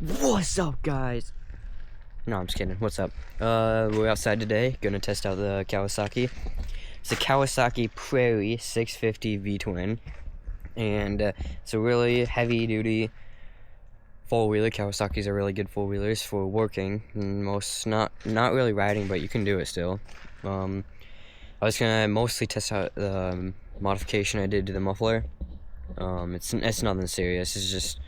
What's up, guys? No, I'm just kidding. What's up? We're outside today, gonna test out the Kawasaki. It's a Kawasaki Prairie 650 vtwin, and it's a really heavy-duty four-wheeler. Kawasaki's are really good four-wheelers for working. Most not really riding, but you can do it still. I was gonna mostly test out the modification I did to the muffler. It's nothing serious. It's just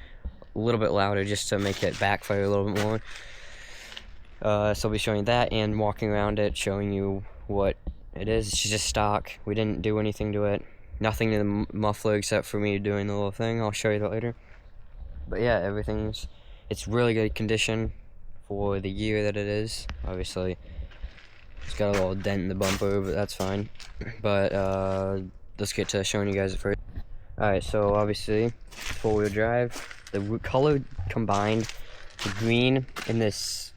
a little bit louder just to make it backfire a little bit more. So I'll be showing that and walking around it, showing you what it is. It's just stock. We didn't do anything to it. Nothing to the muffler except for me doing the little thing. I'll show you that later. But yeah, it's really good condition for the year that it is. Obviously, it's got a little dent in the bumper, but that's fine. But let's get to showing you guys it first. Alright, so obviously, four-wheel drive. The color combined, the green and this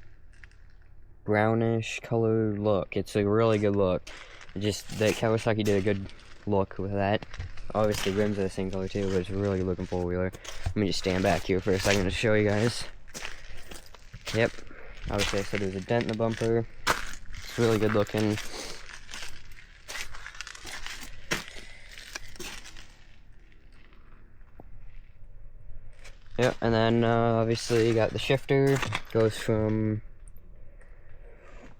brownish color look. It's a really good look. The Kawasaki did a good look with that. Obviously, rims are the same color too, but it's a really good looking four-wheeler. Let me just stand back here for a second to show you guys. Yep, obviously I said there's a dent in the bumper. It's really good looking. Yep, and then obviously you got the shifter. Goes from,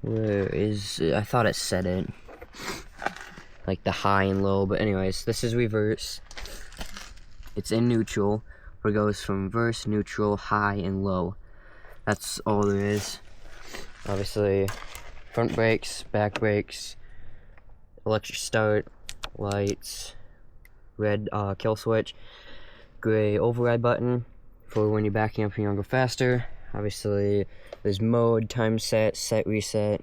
I thought it said it, like the high and low, but anyways, this is reverse. It's in neutral, where it goes from reverse, neutral, high, and low. That's all there is. Obviously, front brakes, back brakes, electric start, lights, red kill switch, gray override button for when you're backing up and you want to go faster. Obviously, there's mode, time set, set reset,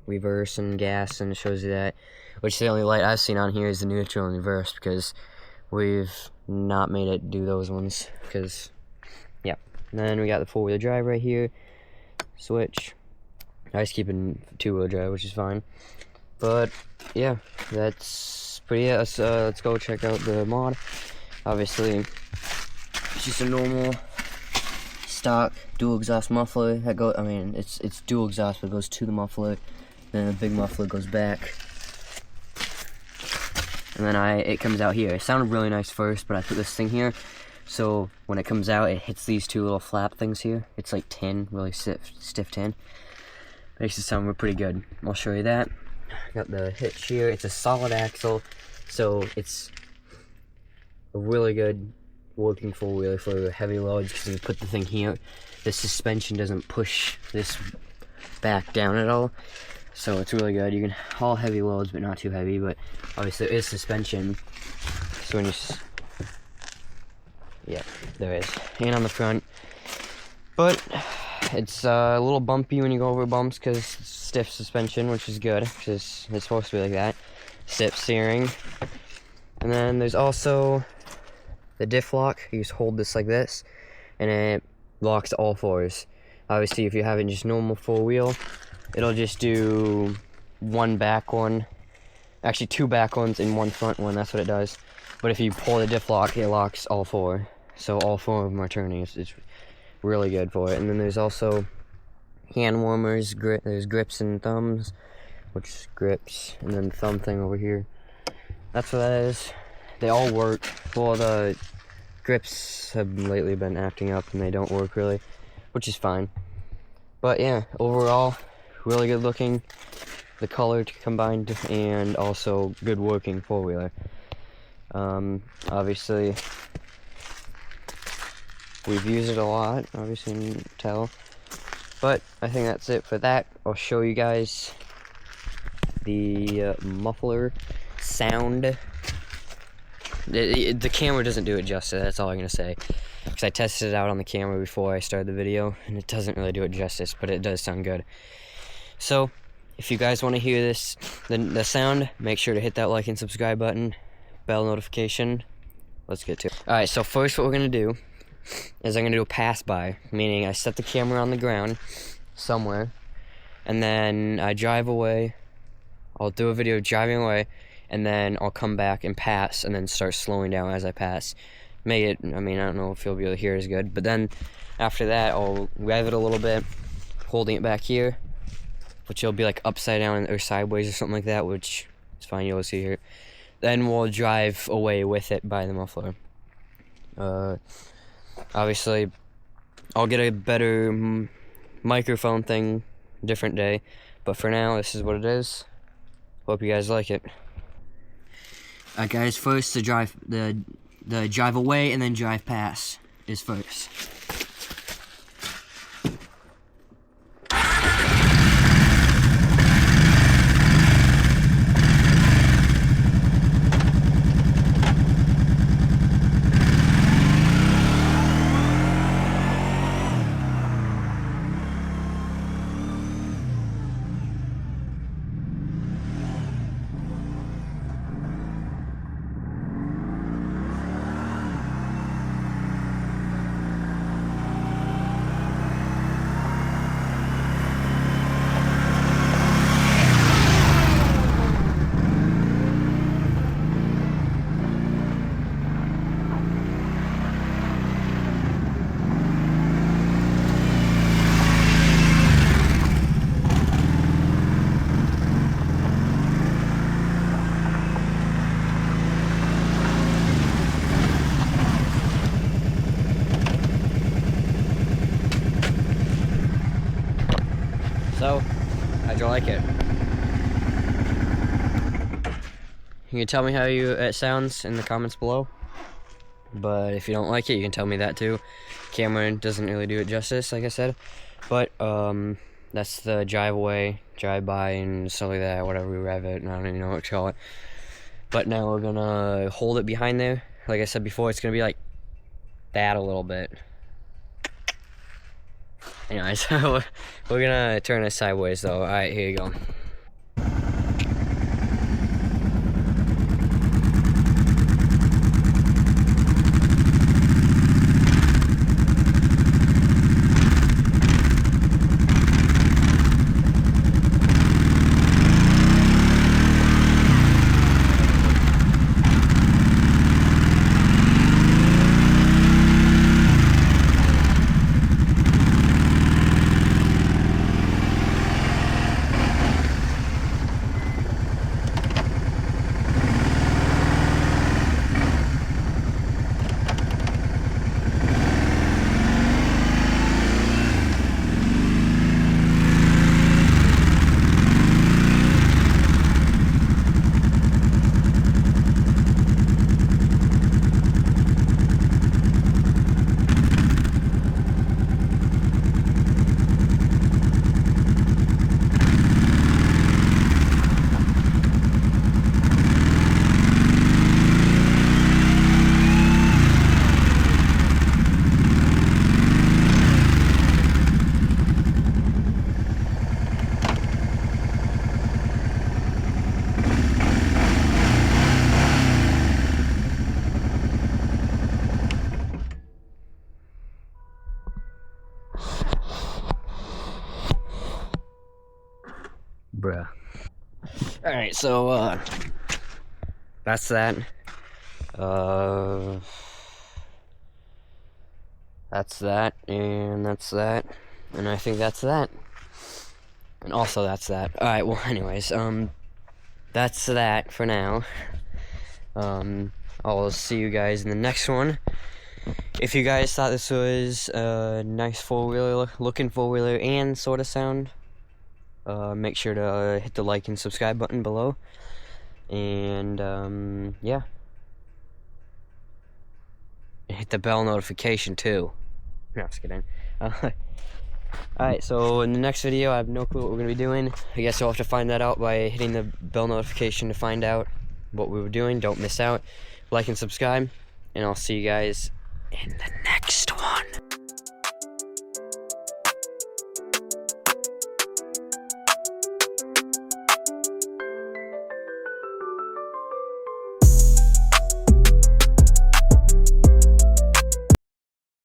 reverse, and gas, and it shows you that. Which the only light I've seen on here is the neutral and reverse, because we've not made it do those ones. Because, yeah. And then we got the four-wheel drive right here. Switch. I just keep in two-wheel drive, which is fine. But yeah, that's pretty it. Let's go check out the mod. Obviously, it's just a normal stock dual exhaust muffler that goes. I mean, it's dual exhaust, but it goes to the muffler. Then the big muffler goes back, and then it comes out here. It sounded really nice first, but I put this thing here, so when it comes out, it hits these two little flap things here. It's like tin, really stiff tin. Makes it sound pretty good. I'll show you that. Got the hitch here. It's a solid axle, so it's a really good working four-wheeler for heavy loads, because you put the thing here, the suspension doesn't push this back down at all, so it's really good. You can haul heavy loads, but not too heavy. But obviously there is suspension, so when you yeah, there is, and on the front. But it's a little bumpy when you go over bumps, because it's stiff suspension, which is good, because it's supposed to be like that. Stiff steering. And then there's also the diff lock. You just hold this like this, and it locks all fours. Obviously, if you have it just normal four-wheel, it'll just do one back one, actually two back ones and one front one. That's what it does. But if you pull the diff lock, it locks all four, so all four of them are turning. It's really good for it. And then there's also hand warmers. There's grips and thumbs, which grips, and then the thumb thing over here. That's what that is. They all work. Well, the grips have lately been acting up and they don't work really, which is fine. But yeah, overall, really good looking. The color combined, and also good working four-wheeler. Obviously, we've used it a lot, obviously you can tell. But I think that's it for that. I'll show you guys the muffler sound. The camera doesn't do it justice, that's all I'm going to say. Because I tested it out on the camera before I started the video, and it doesn't really do it justice, but it does sound good. So, if you guys want to hear this, the sound, make sure to hit that like and subscribe button, bell notification. Let's get to it. Alright, so first what we're going to do is I'm going to do a pass by, meaning I set the camera on the ground somewhere, and then I drive away. I'll do a video driving away, and then I'll come back and pass, and then start slowing down as I pass. Make it, I mean, I don't know if you'll be able to hear as good, but then After that, I'll rev it a little bit, holding it back here, which will be like upside down or sideways or something like that, which is fine, you'll see here. Then we'll drive away with it by the muffler. Obviously, I'll get a better microphone thing different day, but for now, this is what it is. Hope you guys like it. Alright guys, first the drive away and then drive past is first. So, how'd you like it? You can tell me how it sounds in the comments below. But if you don't like it, you can tell me that too. Camera doesn't really do it justice, like I said. But that's the drive away, drive by, and stuff like that. Whatever we rev it, and I don't even know what to call it. But now we're gonna hold it behind there. Like I said before, it's gonna be like that a little bit. Anyways, we're gonna turn it sideways though. Alright, here you go. Bruh. Alright, so, that's that. That's that, and that's that, and I think that's that. And also that's that. Alright, well, anyways, that's that for now. I'll see you guys in the next one. If you guys thought this was a nice four-wheeler, looking four-wheeler and sort of sound, make sure to hit the like and subscribe button below. And, yeah. And hit the bell notification, too. No, just kidding. Alright, so in the next video, I have no clue what we're going to be doing. I guess you'll have to find that out by hitting the bell notification to find out what we were doing. Don't miss out. Like and subscribe. And I'll see you guys in the next